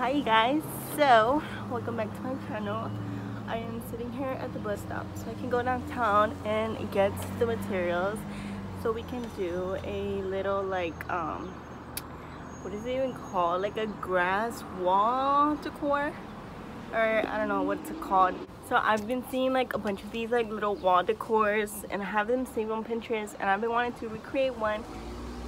Hi guys, so welcome back to my channel. I am sitting here at the bus stop so I can go downtown and get the materials so we can do a little what is it even called, like a grass wall decor, or I don't know what it's called. So I've been seeing like a bunch of these like little wall decors and I have them saved on Pinterest, and I've been wanting to recreate one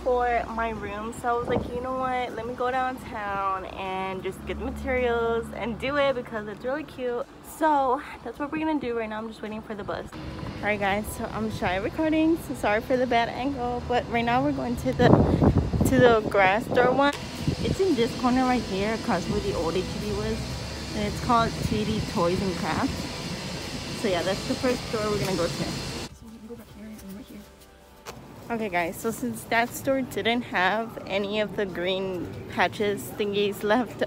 for my room. So I was like, you know what, let me go downtown and just get the materials and do it because it's really cute. So that's what we're gonna do right now. I'm just waiting for the bus. All right guys, so I'm shy recording, so sorry for the bad angle, but right now we're going to the grass store one. It's in this corner right here across where the old HEB was, and it's called TD Toys and Crafts. So yeah, that's the first store we're gonna go to. Okay guys, so since that store didn't have any of the green patches thingies left,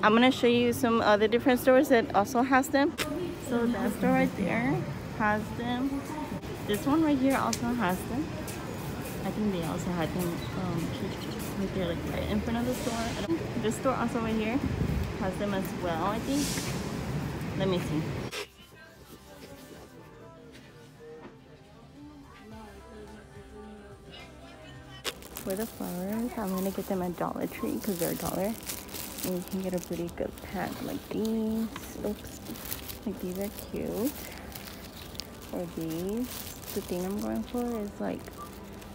I'm gonna show you some other different stores that also has them. So that store right there has them. This one right here also has them. I think they also had them right there, like right in front of the store. This store also right here has them as well, I think. Let me see. For the flowers, I'm gonna get them at Dollar Tree because they're $1, and you can get a pretty good pack like these. Oops, like these are cute. Or these, the thing I'm going for is like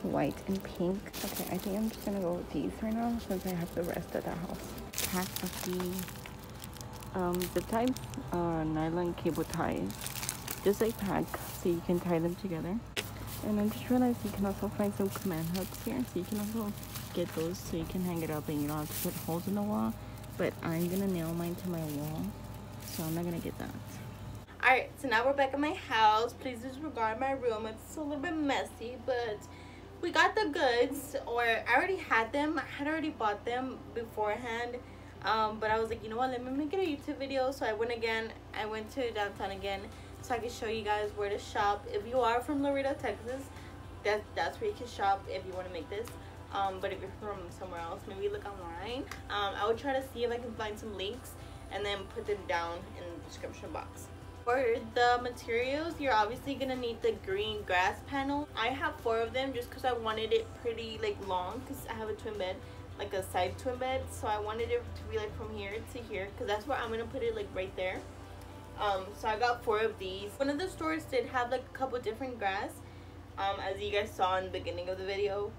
white and pink. Okay, I think I'm just gonna go with these right now since I have the rest at the house. Pack of the zip ties, nylon cable ties, just like pack so you can tie them together. And I just realized you can also find some command hooks here, so you can also get those so you can hang it up and you don't have to put holes in the wall. But I'm gonna nail mine to my wall, so I'm not gonna get that. Alright, so now we're back at my house. Please disregard my room. It's a little bit messy, but we got the goods, or I already had them. I had already bought them beforehand. But I was like, you know what, let me make it a YouTube video. So I went to downtown again, so I can show you guys where to shop. If you are from Laredo, Texas, that's where you can shop if you want to make this. But if you're from somewhere else, maybe look online. I would try to see if I can find some links and then put them down in the description box. For the materials, you're obviously gonna need the green grass panel. I have 4 of them just because I wanted it pretty like long, because I have a twin bed, like a side twin bed, so I wanted it to be like from here to here, because that's where I'm gonna put it, like right there. So I got 4 of these. One of the stores did have like a couple different grass, as you guys saw in the beginning of the video,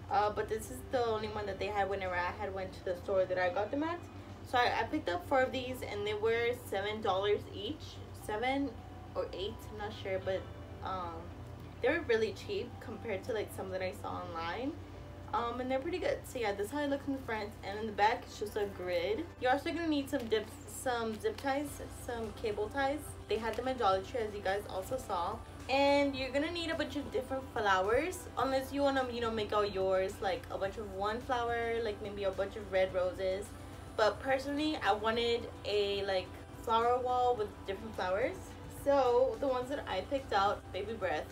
but this is the only one that they had whenever I had went to the store that I got them at. So I picked up 4 of these, and they were $7 each, 7 or 8, I'm not sure, but they were really cheap compared to like some that I saw online. And they're pretty good. So yeah, this is how it looks in the front, and in the back it's just a grid. You're also gonna need some zip ties, some cable ties. They had them at Dollar Tree, as you guys also saw. And you're gonna need a bunch of different flowers, unless you wanna, you know, make out yours like a bunch of one flower, like maybe a bunch of red roses. But personally, I wanted a like flower wall with different flowers. So the ones that I picked out, Baby Breath,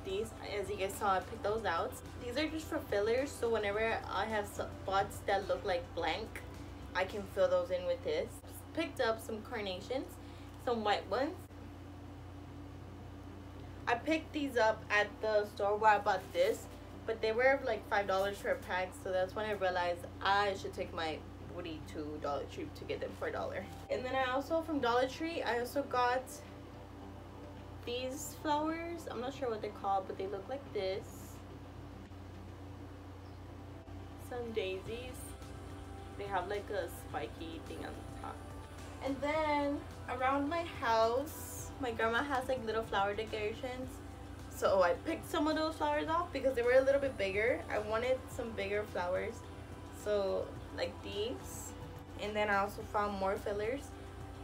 these, as you guys saw, I picked those out. These are just for fillers, so whenever I have spots that look like blank, I can fill those in with this. Picked up some carnations, some white ones. I picked these up at the store where I bought this, but they were like $5 for a pack, so that's when I realized I should take my booty to Dollar Tree to get them for $1. And then I also, from Dollar Tree, I also got these flowers. I'm not sure what they're called, but they look like this. Some daisies. They have like a spiky thing on the top. And then around my house, my grandma has like little flower decorations, so I picked some of those flowers off because they were a little bit bigger. I wanted some bigger flowers, so like these. And then I also found more fillers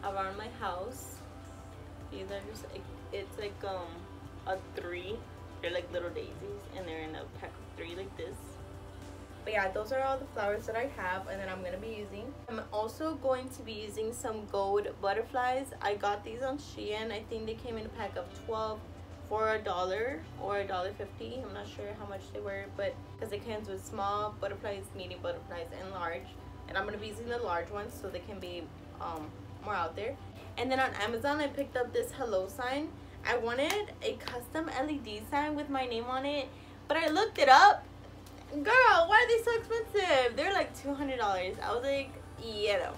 around my house. These are just like, it's like a 3. They're like little daisies, and they're in a pack of 3 like this. But yeah, those are all the flowers that I have, and then I'm gonna be using. I'm also going to be using some gold butterflies. I got these on Shein. I think they came in a pack of 12 for $1 or $1.50. I'm not sure how much they were, but because it comes with small butterflies, medium butterflies, and large. and I'm gonna be using the large ones so they can be more out there. And then on Amazon I picked up this hello sign. I wanted a custom LED sign with my name on it, but I looked it up. Girl, why are they so expensive? They're like $200. I was like, yeah, no.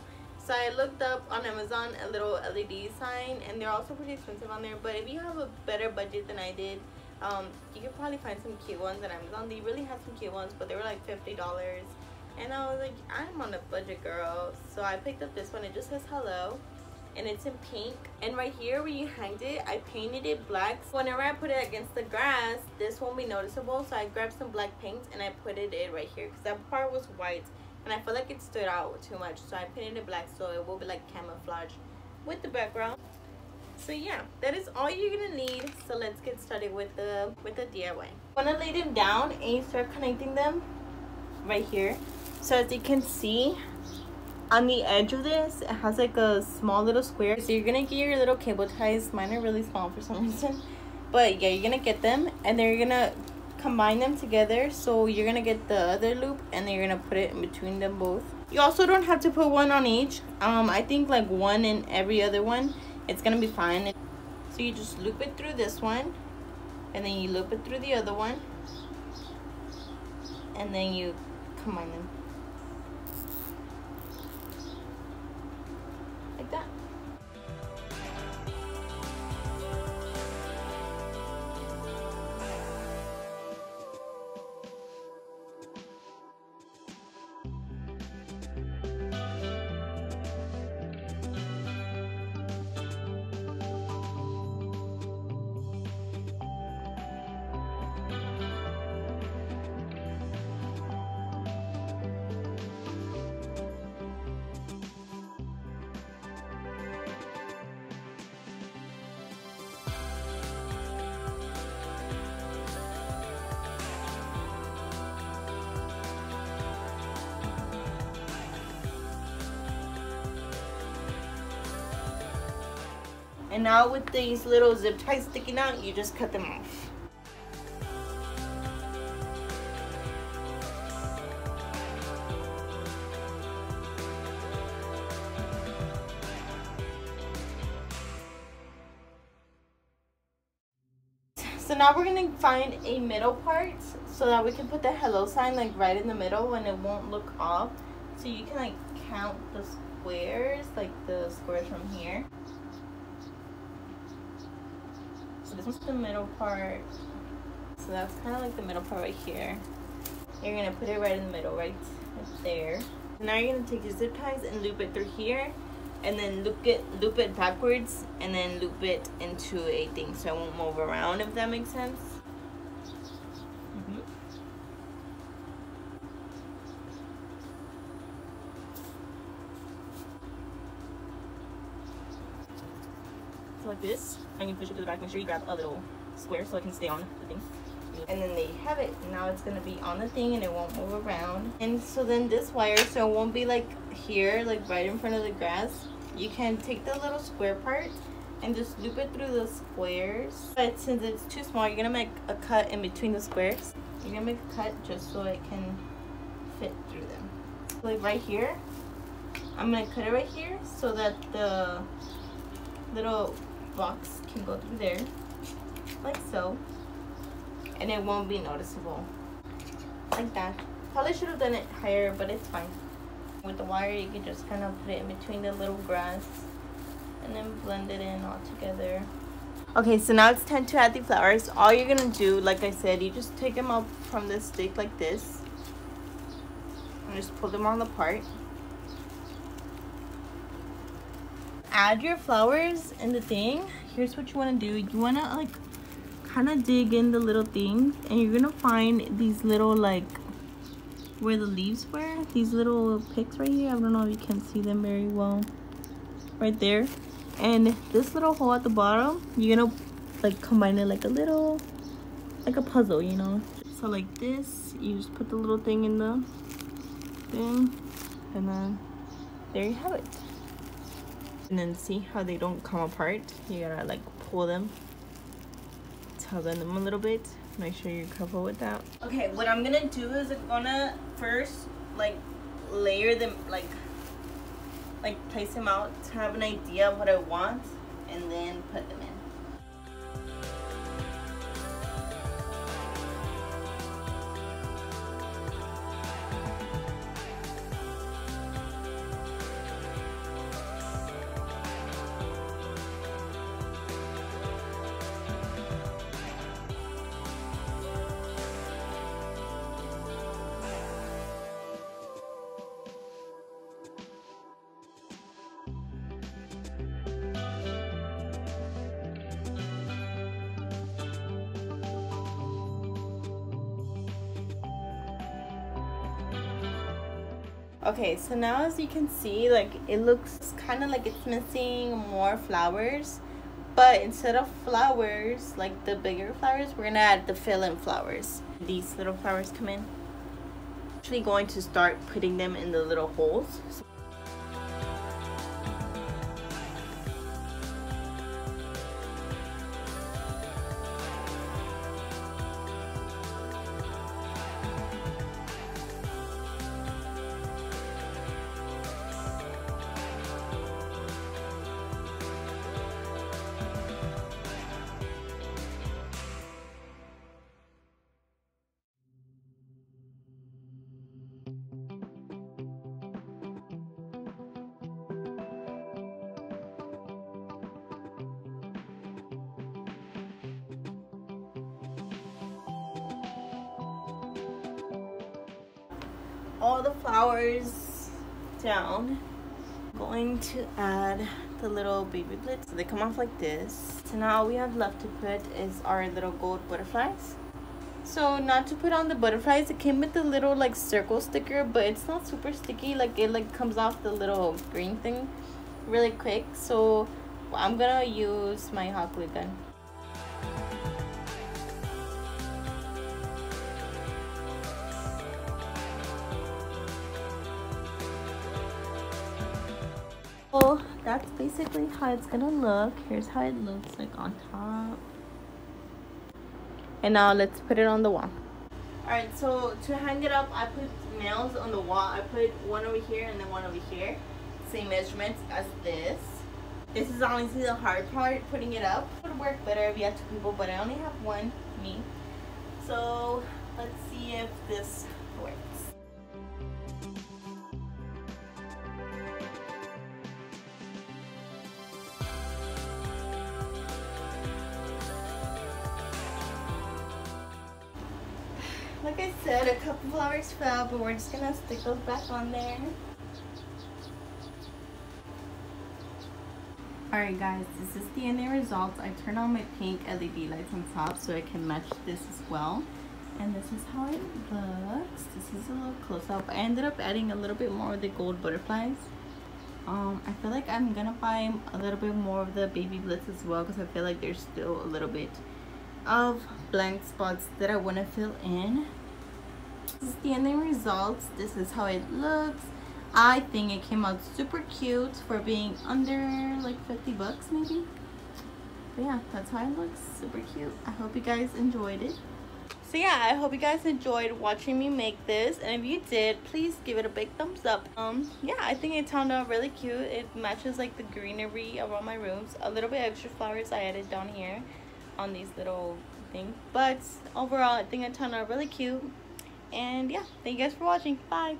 So I looked up on Amazon a little LED sign, and they're also pretty expensive on there. But if you have a better budget than I did, you could probably find some cute ones on Amazon. They really have some cute ones, but they were like $50. And I was like, I'm on a budget, girl. So I picked up this one. It just says hello, and it's in pink. And right here where you hanged it, I painted it black. So whenever I put it against the grass, this won't be noticeable. So I grabbed some black paint and I put it in right here, because that part was white and I feel like it stood out too much. So I painted it black so it will be like camouflage with the background. So yeah, that is all you're gonna need. So let's get started with the DIY. I want to lay them down and you start connecting them right here. So as you can see, on the edge of this, it has like a small little square. So you're gonna get your little cable ties. Mine are really small for some reason, but yeah, you're gonna get them and then you're gonna combine them together. So you're gonna get the other loop and then you're gonna put it in between them both. You also don't have to put one on each. I think like one in every other one, it's gonna be fine. So you just loop it through this one and then you loop it through the other one and then you combine them like that. And now with these little zip ties sticking out, you just cut them off. So now we're gonna find a middle part so that we can put the hello sign like right in the middle and it won't look off. So you can like count the squares, like the squares from here. So this one's the middle part. So that's kind of like the middle part right here. You're gonna put it right in the middle, right there. Now you're gonna take your zip ties and loop it through here, and then loop it backwards, and then loop it into a thing so it won't move around, if that makes sense. Like this, and you push it to the back. Make sure you grab a little square so it can stay on the thing. And then there you have it. Now it's gonna be on the thing and it won't move around. And so then this wire, so it won't be like here, like right in front of the grass. You can take the little square part and just loop it through the squares. But since it's too small, you're gonna make a cut in between the squares. You're gonna make a cut just so it can fit through them. So like right here, I'm gonna cut it right here so that the little box can go through there like so, and it won't be noticeable like that. Probably should have done it higher, but it's fine. With the wire you can just kind of put it in between the little grass and then blend it in all together. Okay, so now it's time to add the flowers. All you're gonna do, like I said, you just take them up from the stick like this and just pull them on apart. Add your flowers in the thing. Here's what you want to do. You want to like kind of dig in the little thing, and you're gonna find these little, like where the leaves were, these little picks right here. I don't know if you can see them very well right there. And this little hole at the bottom, you're gonna like combine it like a little, like a puzzle, you know. So like this, you just put the little thing in the thing, and then there you have it. And then see how they don't come apart? You gotta like pull them, tug on them a little bit. Make sure you're careful with that. Okay, what I'm gonna do is I'm gonna first like layer them, like place them out to have an idea of what I want, and then put them in. Okay, so now as you can see, like it looks kind of like it's missing more flowers, but instead of flowers, like the bigger flowers, we're gonna add the fill-in flowers. These little flowers come in. I'm actually going to start putting them in the little holes. All the flowers down. I'm going to add the little baby blitz. So they come off like this. So now all we have left to put is our little gold butterflies. So not to put on the butterflies, it came with the little like circle sticker, but it's not super sticky. Like it like comes off the little green thing really quick. So I'm gonna use my hot glue gun. So that's basically how it's gonna look. Here's how it looks like on top. And now let's put it on the wall. Alright, so to hang it up, I put nails on the wall. I put one over here and then one over here. Same measurements as this. This is honestly the hard part, putting it up. It would work better if you had two people, but I only have one, me. So let's see if this works. Like I said, a couple flowers fell, but we're just gonna stick those back on there. Alright guys, this is the ending result. I turned on my pink LED lights on top so I can match this as well. And this is how it looks. This is a little close up. I ended up adding a little bit more of the gold butterflies. I feel like I'm gonna buy a little bit more of the baby blitz as well, because I feel like there's still a little bit of blank spots that I want to fill in. This is the ending results. This is how it looks. I think it came out super cute for being under like 50 bucks maybe. But yeah, that's how it looks. Super cute. I hope you guys enjoyed it. So yeah, I hope you guys enjoyed watching me make this, and if you did, please give it a big thumbs up. Yeah, I think it turned out really cute. It matches like the greenery around my rooms. A little bit extra flowers I added down here on these little things, but overall I think it turned out really cute. And yeah, thank you guys for watching. Bye.